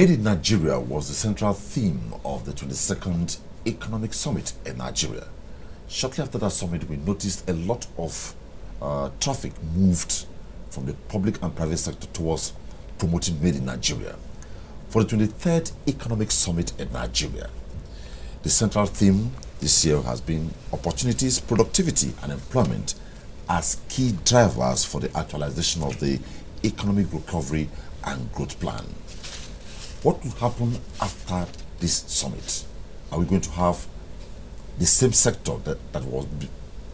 Made in Nigeria was the central theme of the 22nd Economic Summit in Nigeria. Shortly after that summit, we noticed a lot of traffic moved from the public and private sector towards promoting Made in Nigeria. For the 23rd Economic Summit in Nigeria, the central theme this year has been opportunities, productivity, and employment as key drivers for the actualization of the economic recovery and growth plan. What will happen after this summit? Are we going to have the same sector that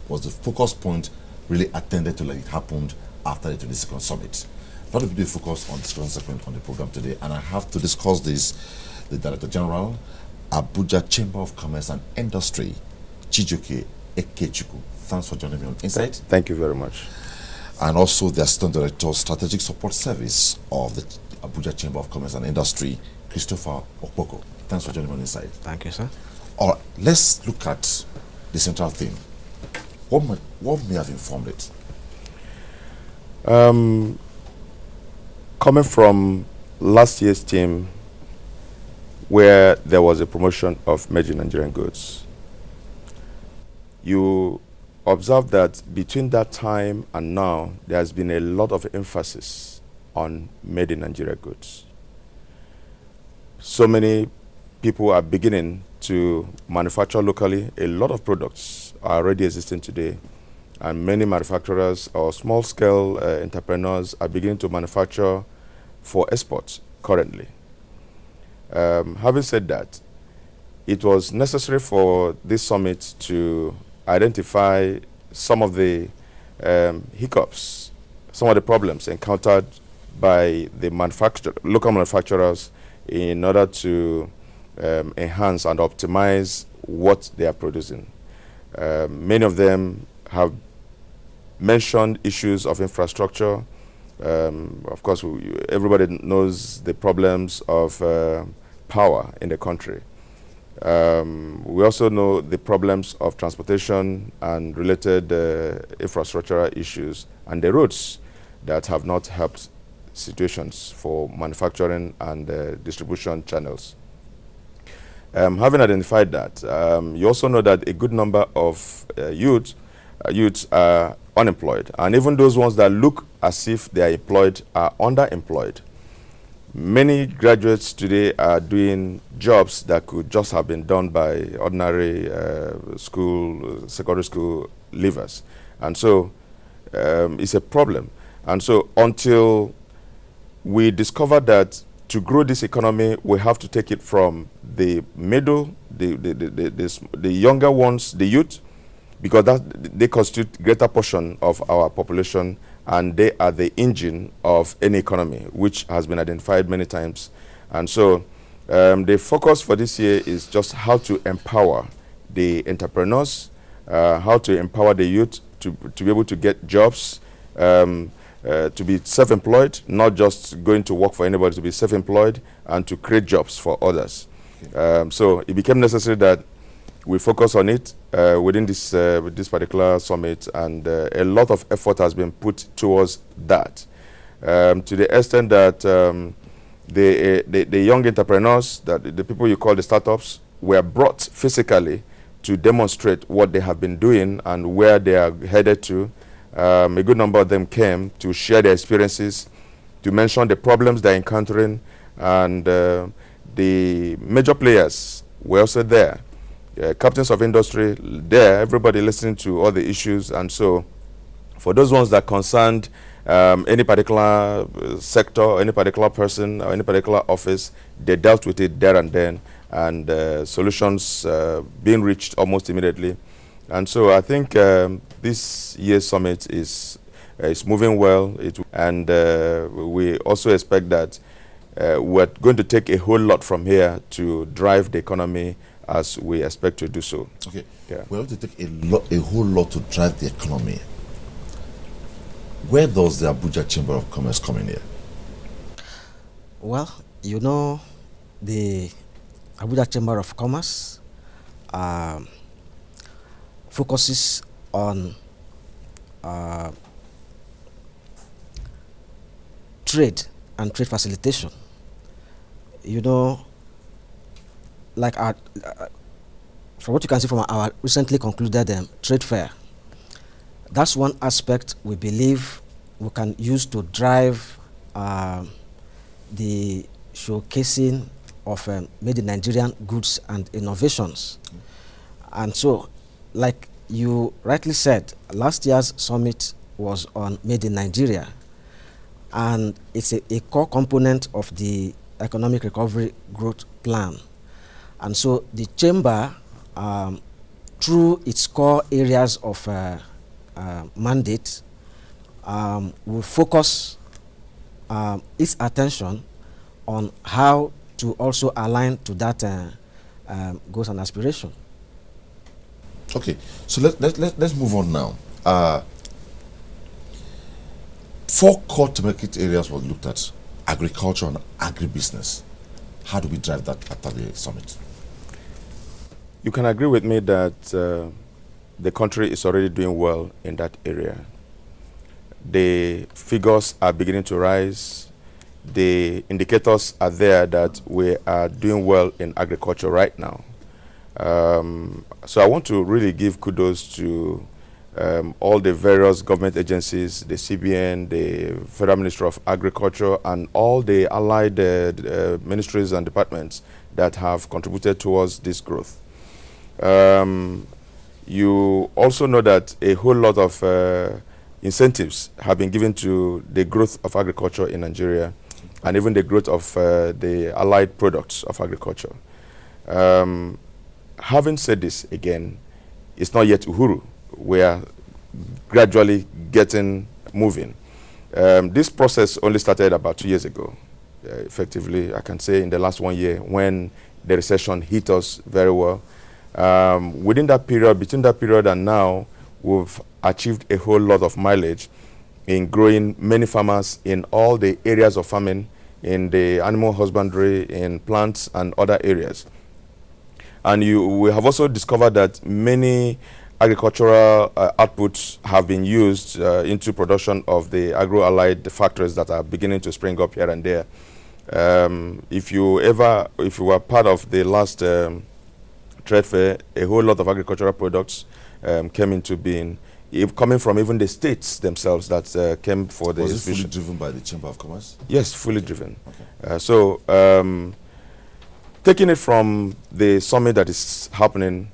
was the focus point really attended to like it happened after the 22nd summit? That will be the focus on the second segment on the program today, and I have to discuss this the Director General, Abuja Chamber of Commerce and Industry, Chijoke Ekechukwu. Thanks for joining me on Insight. Thank you very much. And also the Assistant Director, Strategic Support Service of the Abuja Chamber of Commerce and Industry, Christopher Okpoko. Thanks for joining me on Insight. Thank you, sir. All right, let's look at the central theme. What may have informed it? Coming from last year's team, where there was a promotion of made in Nigerian goods, you observe that between that time and now, there has been a lot of emphasis on made in Nigeria goods. So many people are beginning to manufacture locally. A lot of products are already existing today, and many manufacturers or small-scale entrepreneurs are beginning to manufacture for export currently. Having said that, it was necessary for this summit to identify some of the hiccups, some of the problems encountered by the local manufacturers in order to enhance and optimize what they are producing. Many of them have mentioned issues of infrastructure. Of course, everybody knows the problems of power in the country. We also know the problems of transportation and related infrastructural issues, and the roads that have not helped situations for manufacturing and distribution channels. Having identified that, you also know that a good number of youths are unemployed, and even those ones that look as if they are employed are underemployed. Many graduates today are doing jobs that could just have been done by ordinary secondary school leavers, and so it's a problem. And so until we discover that to grow this economy, we have to take it from the middle, the younger ones, the youth, because they constitute greater portion of our population, and they are the engine of any economy, which has been identified many times. And so the focus for this year is just how to empower the entrepreneurs, how to empower the youth to be able to get jobs, to be self-employed, not just going to work for anybody, to be self-employed and to create jobs for others. So it became necessary that we focus on it within this particular summit, and a lot of effort has been put towards that, to the extent that the young entrepreneurs, that the people you call the startups, were brought physically to demonstrate what they have been doing and where they are headed to. A good number of them came to share their experiences, to mention the problems they're encountering, and the major players were also there. Captains of industry there, everybody listening to all the issues. And so for those ones that concerned any particular sector, any particular person, or any particular office, they dealt with it there and then, and solutions being reached almost immediately. And so I think this year's summit is moving well, and we also expect that we're going to take a whole lot from here to drive the economy as we expect to do so. Okay. Yeah. We have to take a whole lot to drive the economy. Where does the Abuja Chamber of Commerce come in here? Well, you know, the Abuja Chamber of Commerce focuses on trade and trade facilitation you know, like our, from what you can see from our recently concluded trade fair, that's one aspect we believe we can use to drive the showcasing of made in Nigerian goods and innovations. And so, like you rightly said, last year's summit was on Made in Nigeria, and it's a core component of the Economic Recovery Growth Plan. And so the Chamber, through its core areas of mandate, will focus its attention on how to also align to that goals and aspiration. Okay, so let's move on now. 4 core thematic areas were looked at: agriculture and agribusiness. How do we drive that at the summit? You can agree with me that the country is already doing well in that area. The figures are beginning to rise. The indicators are there that we are doing well in agriculture right now. So I want to really give kudos to all the various government agencies, the CBN, the Federal Ministry of Agriculture, and all the allied ministries and departments that have contributed towards this growth. You also know that a whole lot of incentives have been given to the growth of agriculture in Nigeria, and even the growth of the allied products of agriculture. Having said this, again, it's not yet Uhuru. We are gradually getting moving. This process only started about 2 years ago. Effectively, I can say in the last 1 year, when the recession hit us very well. Within that period, between that period and now, we've achieved a whole lot of mileage in growing many farmers in all the areas of farming, in the animal husbandry, in plants and other areas. And we have also discovered that many agricultural outputs have been used into production of the agro-allied factories that are beginning to spring up here and there. If you were part of the last trade fair, a whole lot of agricultural products came into being, coming from even the states themselves that came for the exhibition. Was it fully driven by the Chamber of Commerce? Yes, fully driven. Okay. Taking it from the summit that is happening,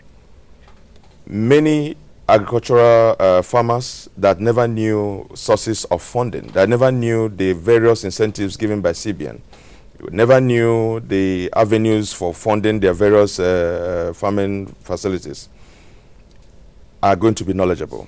many agricultural farmers that never knew sources of funding, that never knew the various incentives given by CBN, never knew the avenues for funding their various farming facilities, are going to be knowledgeable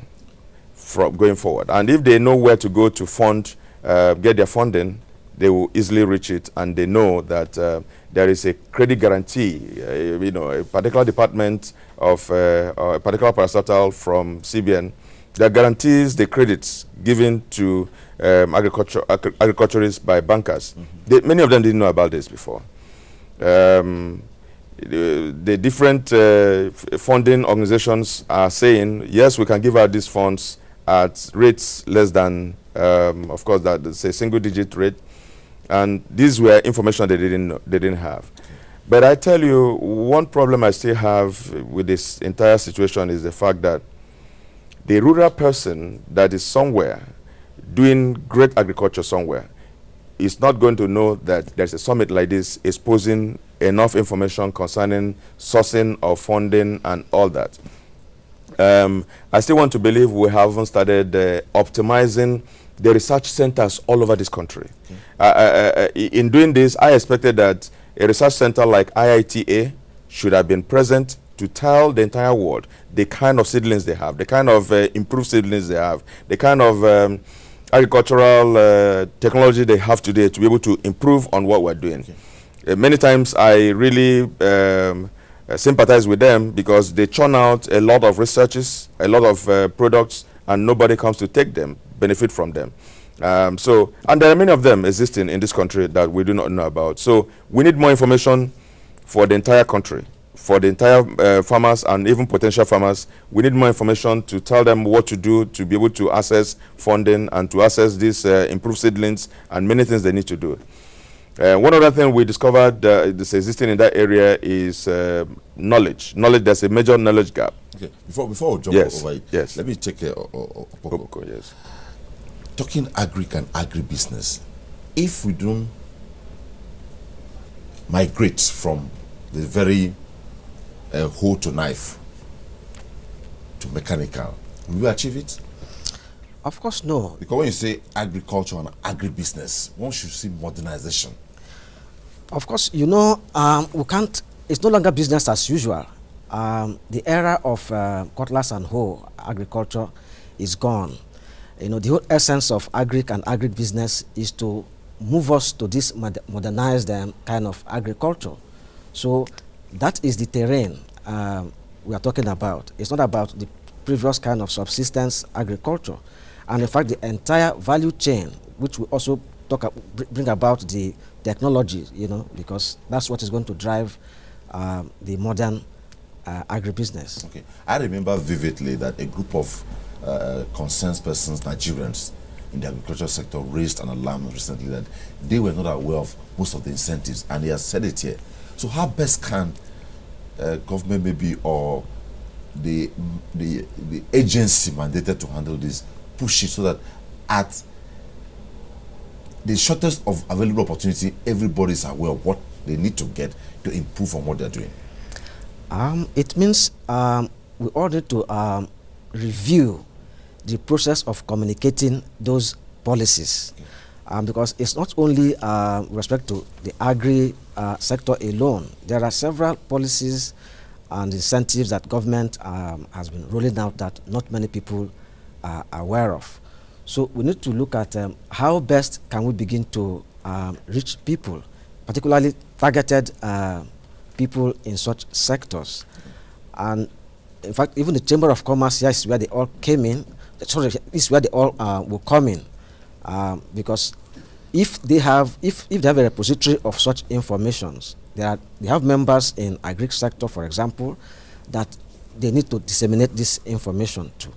from going forward. And if they know where to go to fund, get their funding, they will easily reach it, and they know that there is a credit guarantee, a particular department of a particular parastatal from CBN that guarantees the credits given to agriculturists by bankers. Mm-hmm. Many of them didn't know about this before. The different funding organizations are saying, yes, we can give out these funds at rates less than, of course, that's a single-digit rate. And these were information they didn't have. But I tell you, one problem I still have with this entire situation is the fact that the rural person that is somewhere doing great agriculture somewhere is not going to know that there's a summit like this exposing enough information concerning sourcing of funding and all that. I still want to believe we haven't started optimizing the research centers all over this country. In doing this, I expected that a research center like IITA should have been present to tell the entire world the kind of seedlings they have, the kind of improved seedlings they have, the kind of agricultural technology they have today to be able to improve on what we're doing. Okay. Many times I really sympathize with them because they churn out a lot of researches, a lot of products, and nobody comes to take them, benefit from them. And there are many of them existing in this country that we do not know about. So we need more information for the entire country, for the entire farmers and even potential farmers. We need more information to tell them what to do to be able to access funding and to access these improved seedlings and many things they need to do. One other thing we discovered that's existing in that area is knowledge. There's a major knowledge gap. Okay, before we jump over it, let me take Opoko. Yes. Talking agric and agribusiness, if we don't migrate from the very hoe to knife to mechanical, will we achieve it? Of course, no. Because when you say agriculture and agribusiness, one should see modernization. Of course, you know, we can't, it's no longer business as usual. The era of cutlass and hoe agriculture is gone. You know, the whole essence of agric and agribusiness is to move us to this modernized kind of agriculture. So that is the terrain we are talking about. It's not about the previous kind of subsistence agriculture. And in fact, the entire value chain, which we also bring about the technology, you know, because that's what is going to drive the modern agribusiness. Okay. I remember vividly that a group of concerned persons, Nigerians in the agricultural sector, raised an alarm recently that they were not aware of most of the incentives, and they have said it here. So how best can government maybe or the agency mandated to handle this push it so that at the shortest of available opportunity, everybody is aware of what they need to get to improve on what they're doing? It means we all need to review the process of communicating those policies, because it's not only with respect to the agri sector alone. There are several policies and incentives that government has been rolling out that not many people are aware of. So we need to look at how best can we begin to reach people, particularly targeted people in such sectors. And in fact, even the Chamber of Commerce here is where they all came in. Sorry, this is where they all will come in, because if they have a repository of such informations, they have members in agri sector, for example, that they need to disseminate this information to,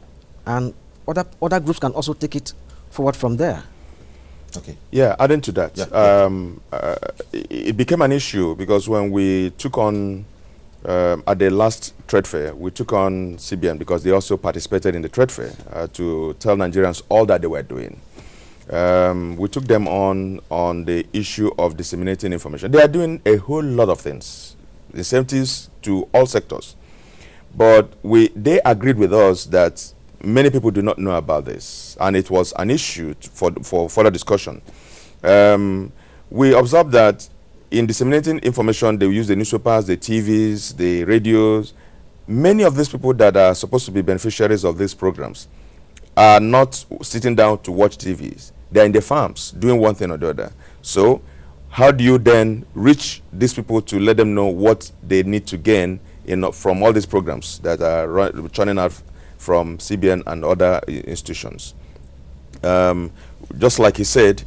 and other groups can also take it forward from there. Okay. Yeah, adding to that, it became an issue because when we took on at the last trade fair, we took on CBN because they also participated in the trade fair to tell Nigerians all that they were doing. We took them on the issue of disseminating information. They are doing a whole lot of things, incentives to all sectors. But they agreed with us that many people do not know about this, and it was an issue for further discussion. We observed that in disseminating information, they use the newspapers, the TVs, the radios. Many of these people that are supposed to be beneficiaries of these programs are not sitting down to watch TVs. They're in the farms doing one thing or the other. So how do you then reach these people to let them know what they need to gain from all these programs that are churning out from CBN and other institutions? Just like he said,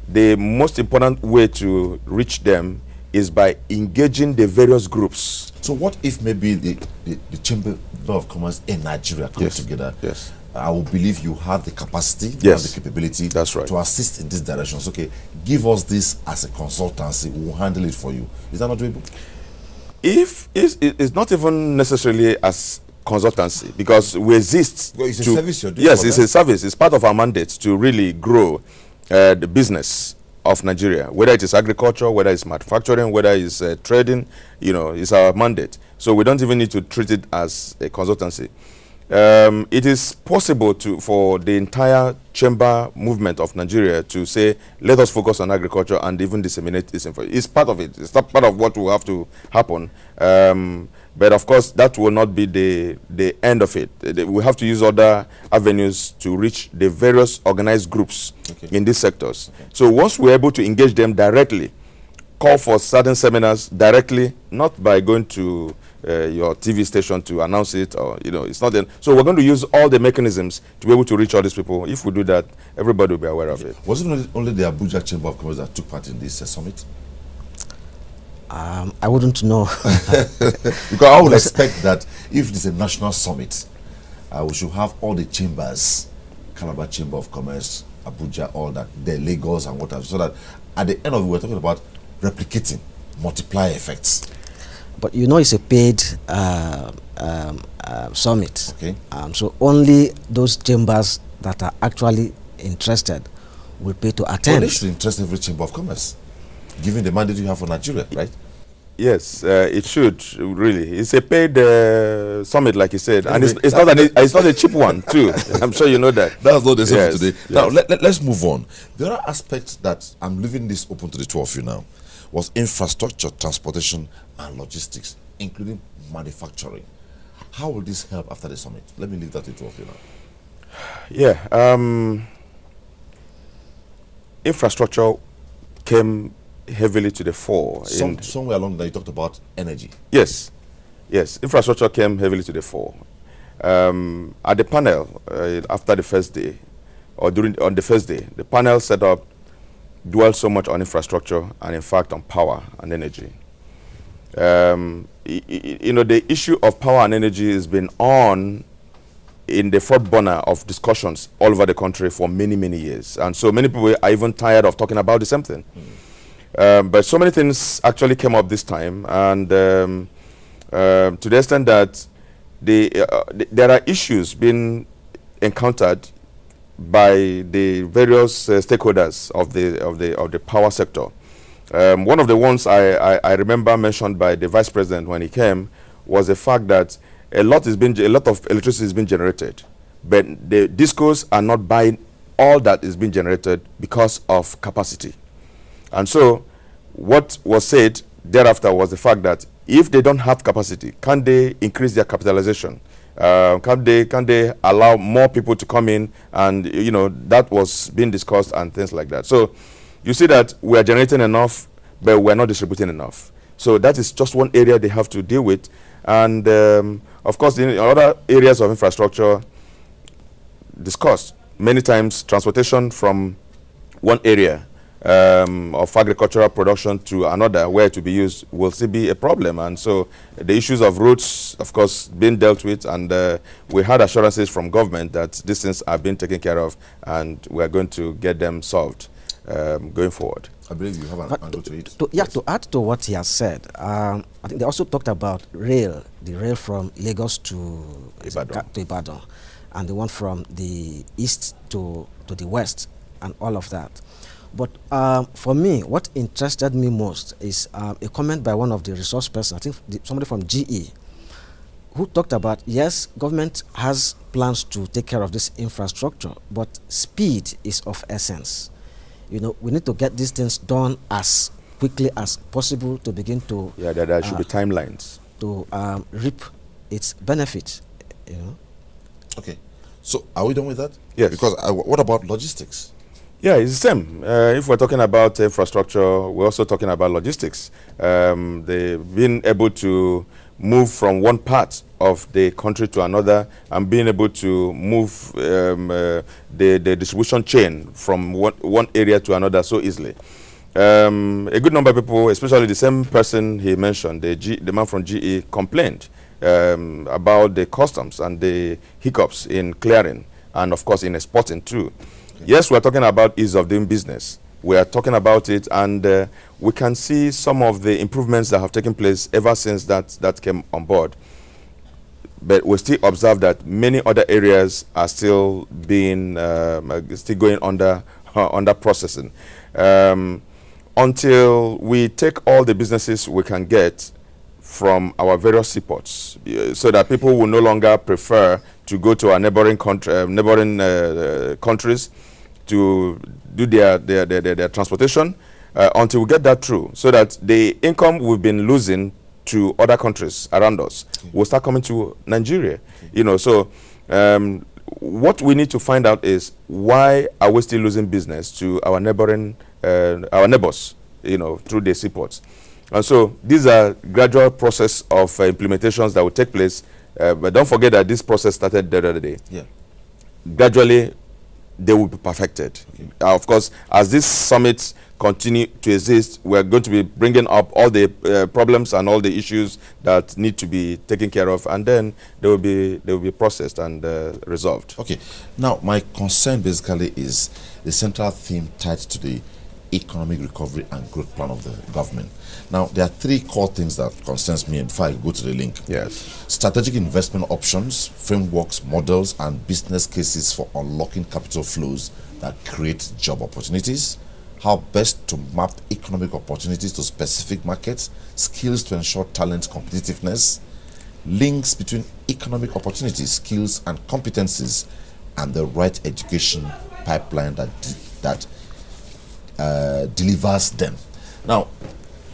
the most important way to reach them is by engaging the various groups. So what if maybe the Chamber of Commerce in Nigeria come together? Yes. I will believe you have the capacity, you have the capability to assist in this direction. So, okay, give us this as a consultancy, we'll handle it for you. Is that not doable? It's not even necessarily as consultancy, because we exist. Well, it's a service you're doing. Yes, it's a service. It's part of our mandate to really grow the business of Nigeria, whether it is agriculture, whether it's manufacturing, whether it's trading. You know, it's our mandate. So we don't even need to treat it as a consultancy. It is possible for the entire chamber movement of Nigeria to say, let us focus on agriculture and even disseminate this information. It's part of it. It's not part of what will have to happen. But of course, that will not be the end of it. We have to use other avenues to reach the various organized groups in these sectors. So once we're able to engage them directly, call for certain seminars directly, not by going to your TV station to announce it, or it's not. So we're going to use all the mechanisms to be able to reach all these people. If we do that, everybody will be aware of it. Was it only the Abuja Chamber of Commerce that took part in this summit? I wouldn't know. Because I would expect that if it's a national summit, we should have all the chambers, Calabar Chamber of Commerce, Abuja, all that, the Lagos and whatever, so that at the end of it, we're talking about replicating multiplier effects? But you know, it's a paid summit. Okay. So only those chambers that are actually interested will pay to attend. Well, they should interest every chamber of commerce, given the mandate you have for Nigeria, right? Yes, it should, really. It's a paid summit, like you said, and it's not a cheap one, too. I'm sure you know that. That's not the same Yes, for today. yes. Now, let's move on. There are aspects that I'm leaving this open to the two of you now, was infrastructure, transportation, and logistics, including manufacturing. How will this help after the summit? Let me leave that to the two of you now. Yeah, infrastructure came heavily to the fore. Somewhere along there, you talked about energy. Yes, infrastructure came heavily to the fore. At the panel, after the first day, or on the first day, the panel set up dwelled so much on infrastructure and, in fact, on power and energy. You know, the issue of power and energy has been on in the front burner of discussions all over the country for many, many years. And so many people are even tired of talking about the same thing. But so many things actually came up this time, and to the extent that there are issues being encountered by the various stakeholders of the power sector. One of the ones I remember mentioned by the Vice President when he came was the fact that a lot of electricity is being generated, but the discos are not buying all that is being generated because of capacity. And so what was said thereafter was the fact that if they don't have capacity, can they increase their capitalization? Can they allow more people to come in? And, you know, that was being discussed and things like that. So you see that we are generating enough, but we're not distributing enough. So that is just one area they have to deal with. And, of course, in other areas of infrastructure discussed, many times transportation from one area of agricultural production to another where to be used will still be a problem. And so the issues of roads, of course, being dealt with, and we had assurances from government that these things are being taken care of and we're going to get them solved going forward. I believe you have an angle to it. To add to what he has said, I think they also talked about the rail from Lagos to Ibadan, and the one from the east to the west, and all of that. But for me, what interested me most is a comment by one of the resource persons, I think somebody from GE, who talked about, yes, government has plans to take care of this infrastructure, but speed is of essence. You know, we need to get these things done as quickly as possible to begin to... Yeah, there should be timelines. To reap its benefits, you know. Okay. So, are we done with that? Yes. Because what about logistics? Yeah, it's the same. If we're talking about infrastructure, we're also talking about logistics. They've been able to move from one part of the country to another and being able to move the distribution chain from one area to another so easily. A good number of people, especially the same person he mentioned, the man from GE, complained about the customs and the hiccups in clearing and, of course, in exporting too. Okay. Yes, we're talking about ease of doing business. We are talking about it, and we can see some of the improvements that have taken place ever since that came on board. But we still observe that many other areas are still being still going under processing. Until we take all the businesses we can get from our various seaports, so that people will no longer prefer to go to our neighboring countries to do their transportation, until we get that through, so that the income we've been losing to other countries around us will start coming to Nigeria. You know, so what we need to find out is, why are we still losing business to our neighbors, you know, through the seaports? And so these are gradual process of implementations that will take place, but don't forget that this process started the other day. Yeah. Gradually, they will be perfected. Okay. Of course, as this summit continue to exist, we're going to be bringing up all the problems and all the issues that need to be taken care of, and then they will be processed and resolved. Okay. Now, my concern basically is the central theme tied to the economic recovery and growth plan of the government. Now, there are three core things that concerns me, and before I go to the link. Yes. Strategic investment options, frameworks, models, and business cases for unlocking capital flows that create job opportunities. How best to map economic opportunities to specific markets, skills to ensure talent competitiveness, links between economic opportunities, skills, and competencies, and the right education pipeline that delivers them. Now,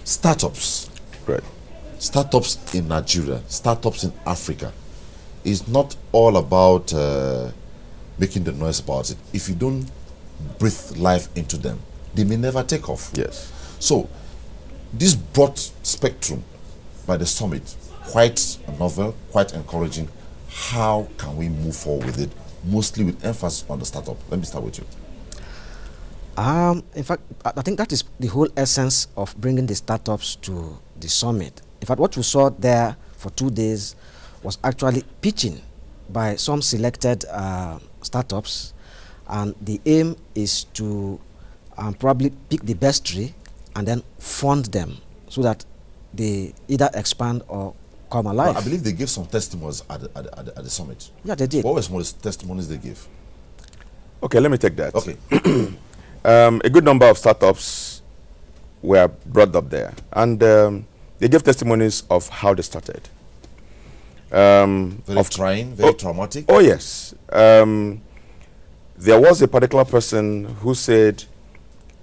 startups. Right. Startups in Nigeria, startups in Africa, is not all about making the noise about it. If you don't breathe life into them, they may never take off. Yes. So, this broad spectrum by the summit, quite novel, quite encouraging. How can we move forward with it? Mostly with emphasis on the startup. Let me start with you. In fact, I think that is the whole essence of bringing the startups to the summit. In fact, what we saw there for 2 days was actually pitching by some selected startups, and the aim is to probably pick the best three and then fund them so that they either expand or come alive. Well, I believe they gave some testimonies at the summit. Yeah, they did. What were some of the testimonies they gave? Okay, let me take that. Okay. A good number of startups were brought up there, and they gave testimonies of how they started. Very trying, very traumatic. Oh, yes. There was a particular person who said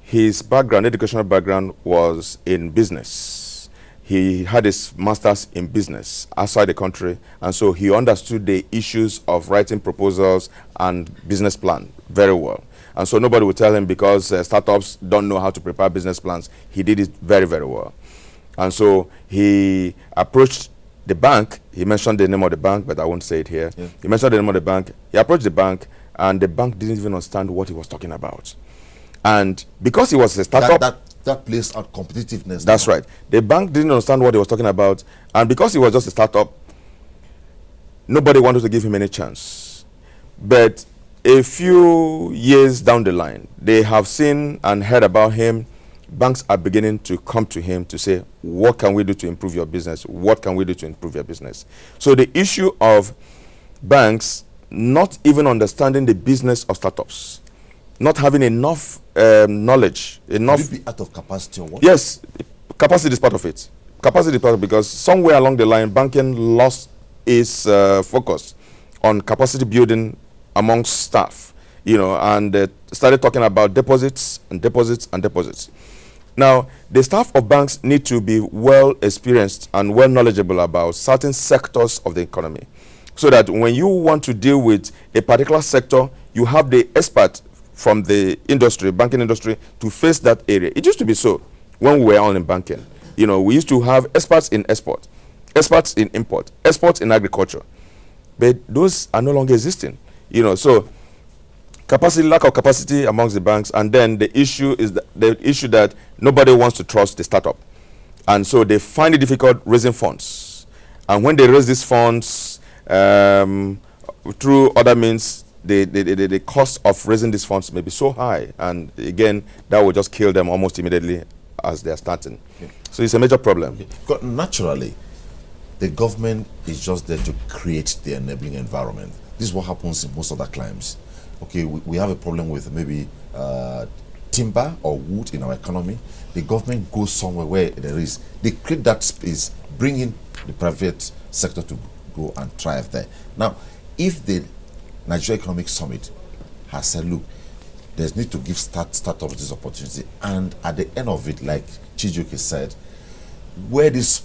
his background, educational background, was in business. He had his master's in business outside the country, and so he understood the issues of writing proposals and business plan very well. And so nobody would tell him because startups don't know how to prepare business plans. He did it very, very well. And so he approached the bank. He mentioned the name of the bank, but I won't say it here. Yeah. He mentioned the name of the bank. He approached the bank, and the bank didn't even understand what he was talking about. And because he was a startup... That plays out competitiveness. That's right. The bank didn't understand what he was talking about, and because he was just a startup, nobody wanted to give him any chance. But a few years down the line, they have seen and heard about him. Banks are beginning to come to him to say, what can we do to improve your business? What can we do to improve your business? So the issue of banks not even understanding the business of startups, not having enough knowledge, enough... Could it be out of capacity or what? Yes, capacity is part of it. Capacity is part of it because somewhere along the line, banking lost its focus on capacity building amongst staff, you know, and started talking about deposits and deposits and deposits. Now, the staff of banks need to be well experienced and well knowledgeable about certain sectors of the economy, so that when you want to deal with a particular sector, you have the expert from the industry, banking industry, to face that area. It used to be so when we were all in banking. You know, we used to have experts in export, experts in import, experts in agriculture. But those are no longer existing. You know, so capacity, lack of capacity amongst the banks, and then the issue is the issue that nobody wants to trust the startup. And so they find it difficult raising funds. And when they raise these funds through other means, the cost of raising these funds may be so high, and again, that will just kill them almost immediately as they are starting. Okay. So it's a major problem. Okay. Naturally, the government is just there to create the enabling environment. This is what happens in most other climes. Okay, we have a problem with maybe timber or wood in our economy. The government goes somewhere where there is. They create that space, bring in the private sector to go and thrive there. Now, if the Nigerian Economic Summit has said, look, there's need to give startups this opportunity, and at the end of it, like Chijioke said, where these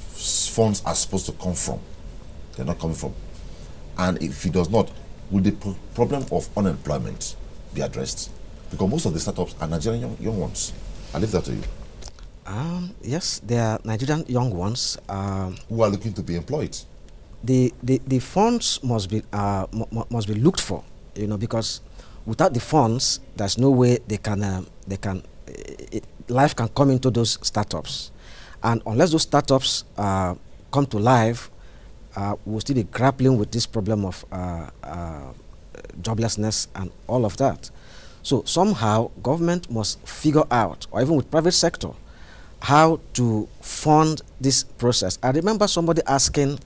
funds are supposed to come from, they're not coming from. And if it does not, will the problem of unemployment be addressed? Because most of the startups are Nigerian young ones. I leave that to you. Yes, they are Nigerian young ones who are looking to be employed. The funds must be looked for, you know, because without the funds, there's no way life can come into those startups, and unless those startups come to life, we'll still be grappling with this problem of joblessness and all of that. So somehow government must figure out, or even with private sector, how to fund this process. I remember somebody asking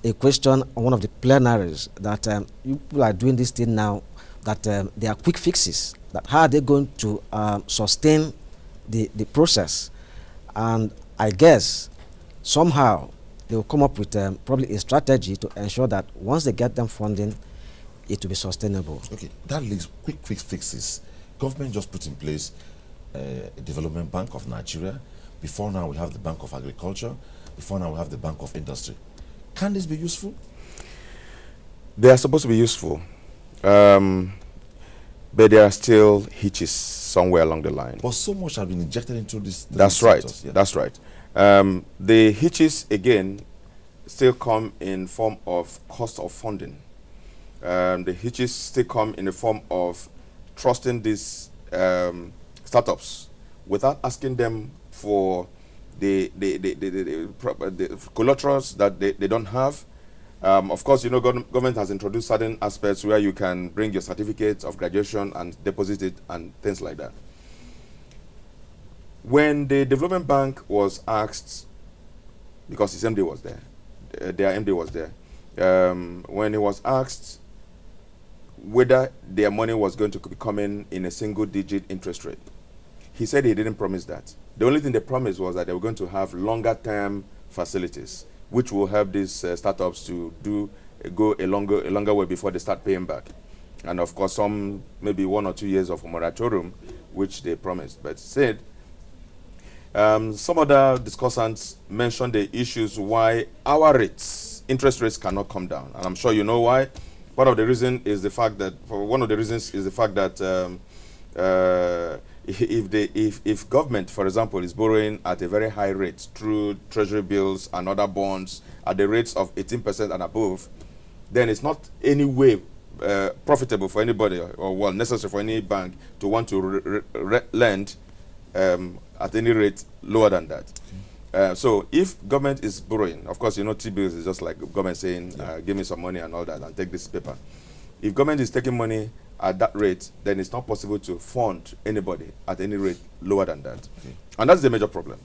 a question on one of the plenaries that you people are doing this thing now, that they are quick fixes, that how are they going to sustain the process? And I guess somehow they will come up with probably a strategy to ensure that once they get them funding, it will be sustainable. Okay, that leaves quick fixes. Government just put in place a development bank of Nigeria. Before now, we have the Bank of Agriculture. Before now, we have the Bank of Industry. Can this be useful? They are supposed to be useful, but there are still hitches somewhere along the line. But so much has been injected into this. That's right. Yeah. That's right. The hitches again still come in form of cost of funding. The hitches still come in the form of trusting these startups without asking them for the collaterals that they don't have. Of course, you know, government has introduced certain aspects where you can bring your certificate of graduation and deposit it and things like that. When the development bank was asked, because his MD was there, their MD was there, when he was asked whether their money was going to be coming in a single-digit interest rate, he said he didn't promise that. The only thing they promised was that they were going to have longer-term facilities, which will help these startups to go a longer way before they start paying back. And of course, some maybe 1 or 2 years of moratorium, which they promised. But said some other discussants mentioned the issues why our rates, interest rates, cannot come down, and I'm sure you know why. One of the reasons is the fact that if government, for example, is borrowing at a very high rate through treasury bills and other bonds at the rates of 18% and above, then it's not any way profitable for anybody or well necessary for any bank to want to lend at any rate lower than that. So if government is borrowing, of course, you know, T-bills is just like government saying, give me some money and all that and take this paper. If government is taking money at that rate, then it's not possible to fund anybody at any rate lower than that. Okay. And that's the major problem.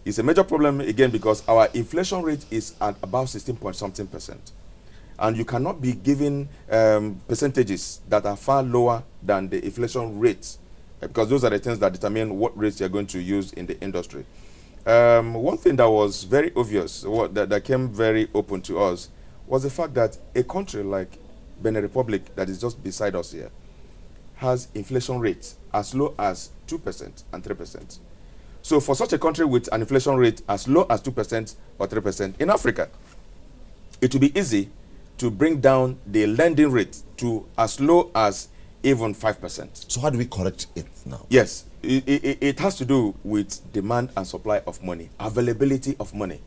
It's a major problem, again, because our inflation rate is at about 16.something%. And you cannot be giving percentages that are far lower than the inflation rate, because those are the things that determine what rates you're going to use in the industry. One thing that was very obvious, that came very open to us, was the fact that a country like Benin Republic, that is just beside us here, has inflation rates as low as 2% and 3%. So for such a country with an inflation rate as low as 2% or 3% in Africa, it will be easy to bring down the lending rate to as low as even 5%. So how do we correct it now? Yes, it has to do with demand and supply of money, availability of money.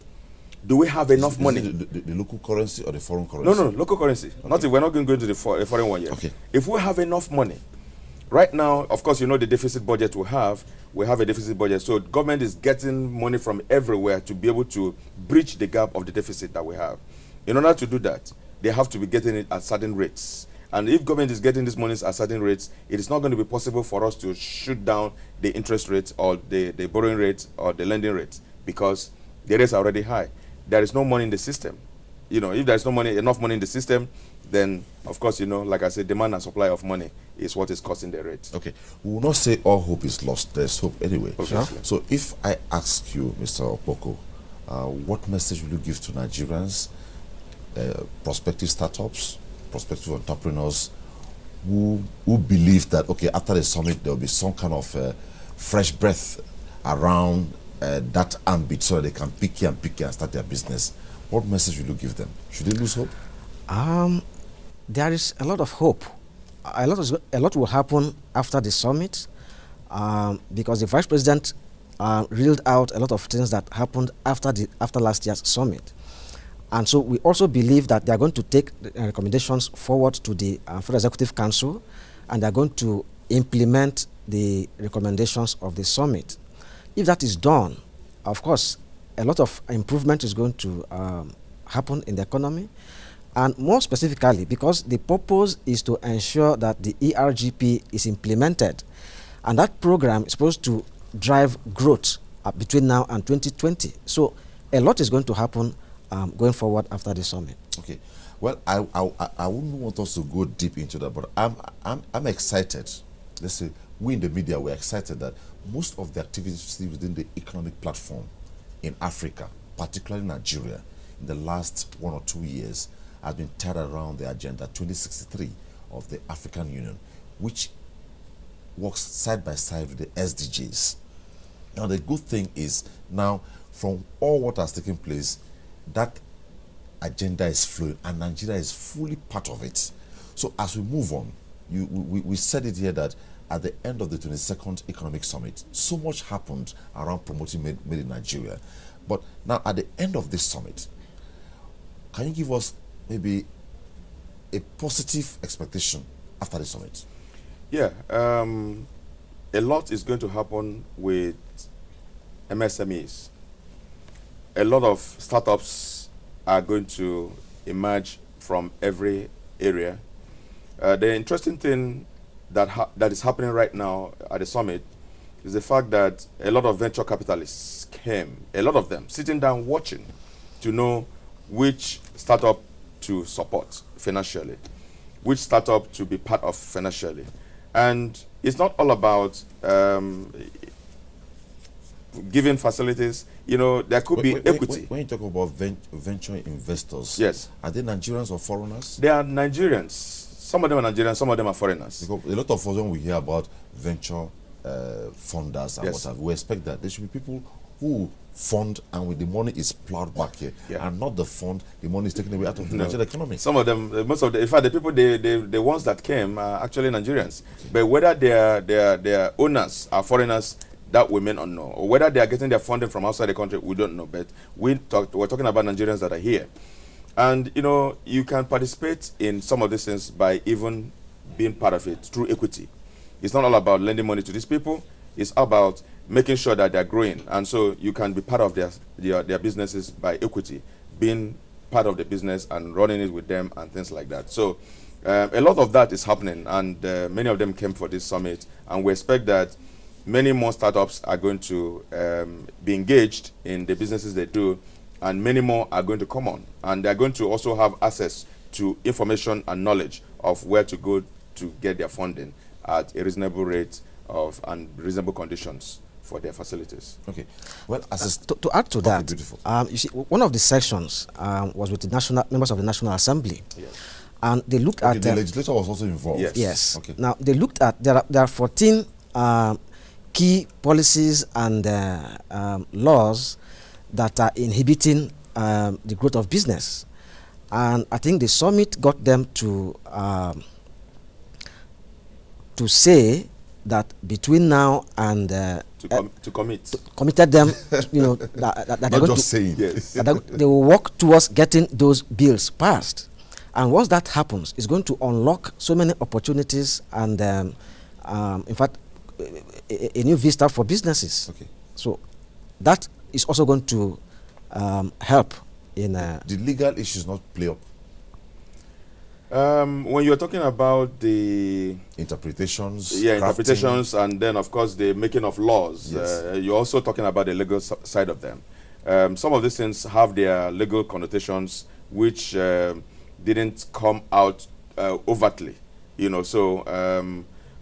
Do we have enough money? The local currency or the foreign currency? No, local currency. Okay. We're not going to go into the foreign one yet. Okay. If we have enough money, right now, of course, you know the deficit budget we have a deficit budget. So government is getting money from everywhere to be able to bridge the gap of the deficit that we have. In order to do that, they have to be getting it at certain rates. And if government is getting these monies at certain rates, it is not going to be possible for us to shoot down the interest rate or the borrowing rate or the lending rate, because the rates are already high. There is no money in the system. You know, if there is no money, enough money in the system, then of course, you know, like I said, demand and supply of money is what is causing the rate. Okay, we will not say all hope is lost. There's hope anyway. Obviously. So if I ask you, Mr. Opoko, what message will you give to Nigerians, prospective startups, prospective entrepreneurs who believe that, okay, after the summit, there will be some kind of fresh breath around that ambit so that they can pick and start their business? What message will you give them? Should they lose hope? There is a lot of hope. A lot will happen after the summit, because the vice president reeled out a lot of things that happened after last year's summit. And so we also believe that they are going to take the recommendations forward to the Federal Executive Council, and they are going to implement the recommendations of the summit. If that is done, of course, a lot of improvement is going to happen in the economy. And more specifically, because the purpose is to ensure that the ERGP is implemented, and that program is supposed to drive growth between now and 2020. So a lot is going to happen going forward after the summit. Okay. Well, I wouldn't want us to go deep into that, but I'm excited. Let's say we in the media were excited that most of the activities within the economic platform in Africa, particularly Nigeria, in the last 1 or 2 years, has been tied around the Agenda 2063 of the African Union, which works side by side with the SDGs. Now, the good thing is now, from all what has taken place, that agenda is flowing and Nigeria is fully part of it. So as we move on, we said it here that at the end of the 22nd Economic Summit, so much happened around promoting made in Nigeria. But now at the end of this summit, can you give us maybe a positive expectation after the summit? Yeah, a lot is going to happen with MSMEs. A lot of startups are going to emerge from every area. The interesting thing that is happening right now at the summit is the fact that a lot of venture capitalists came, a lot of them sitting down watching to know which startup to support financially, which startup to be part of financially. And it's not all about giving facilities. You know, there could be equity. When you talk about venture investors, yes, are they Nigerians or foreigners? They are Nigerians. Some of them are Nigerians, some of them are foreigners. Because a lot of us, when we hear about venture funders and yes, what have, we expect that there should be people who fund, and with the money is plowed back here, yeah, and not the fund, the money is taken away out of the Nigerian economy. Some of them, most of the, in fact, the people, the ones that came are actually Nigerians. Okay. But whether their owners are foreigners, that we may not know, or whether they are getting their funding from outside the country, we don't know. But we're talking about Nigerians that are here, and you know, you can participate in some of these things by even being part of it through equity. It's not all about lending money to these people. It's about making sure that they're growing, and so you can be part of their businesses by equity, being part of the business and running it with them and things like that. So a lot of that is happening, and many of them came for this summit, and we expect that many more startups are going to be engaged in the businesses they do, and many more are going to come on, and they're going to also have access to information and knowledge of where to go to get their funding at a reasonable rate of and reasonable conditions for their facilities. Okay. Well, to add to that, you see, one of the sessions was with the members of the National Assembly. Yes. And they looked at the legislature was also involved. Yes. Yes. Okay. Now they looked at there are 14 key policies and laws that are inhibiting the growth of business, and I think the summit got them to say that between now and committed them, you know, that they're going to saying yes, that they will work towards getting those bills passed. And once that happens, it's going to unlock so many opportunities and, in fact, a new vista for businesses. Okay. So that is also going to help in the legal issues not play up. When you're talking about the interpretations, yeah, interpretations, and then of course the making of laws, yes, you're also talking about the legal side of them. Some of these things have their legal connotations, which didn't come out overtly, you know. So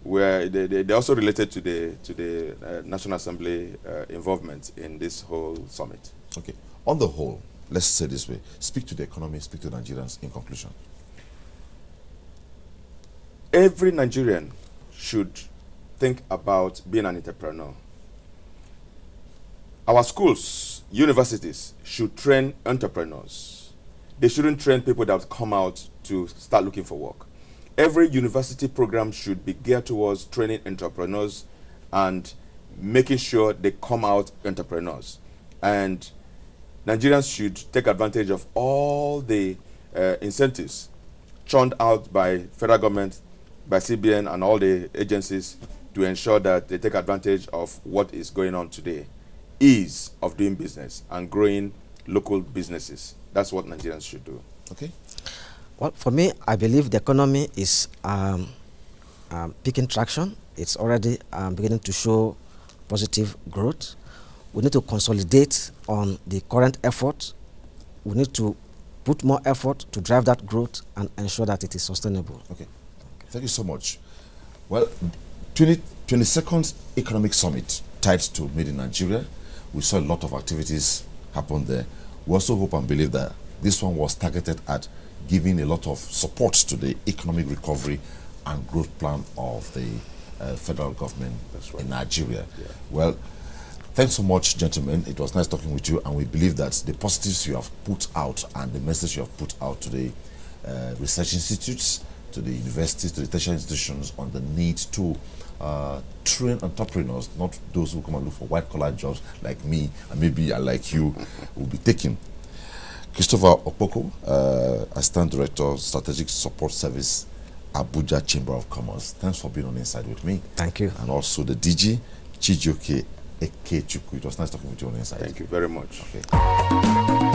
where they're also related to the National Assembly involvement in this whole summit. Okay. On the whole, let's say this way: speak to the economy, speak to Nigerians. In conclusion, every Nigerian should think about being an entrepreneur. Our schools, universities should train entrepreneurs. They shouldn't train people that come out to start looking for work. Every university program should be geared towards training entrepreneurs and making sure they come out entrepreneurs. And Nigerians should take advantage of all the incentives churned out by federal government, by CBN and all the agencies to ensure that they take advantage of what is going on today, ease of doing business and growing local businesses. That's what Nigerians should do. Okay. Well, for me, I believe the economy is picking traction. It's already beginning to show positive growth. We need to consolidate on the current effort. We need to put more effort to drive that growth and ensure that it is sustainable. Okay. Thank you so much. Well, 22nd Economic Summit tied to Made in Nigeria. We saw a lot of activities happen there. We also hope and believe that this one was targeted at giving a lot of support to the economic recovery and growth plan of the federal government in Nigeria. Yeah. Well, thanks so much, gentlemen. It was nice talking with you, and we believe that the positives you have put out and the message you have put out to the research institutes, to the universities, to the tertiary institutions on the need to train entrepreneurs, not those who come and look for white-collar jobs like me and maybe like you will be taking. Christopher Okpoko, Assistant Director, Strategic Support Service, Abuja Chamber of Commerce. Thanks for being on Inside with me. Thank you. And also the DG, Chijioke Ekechukwu. It was nice talking with you on Inside. Thank you very much. Okay.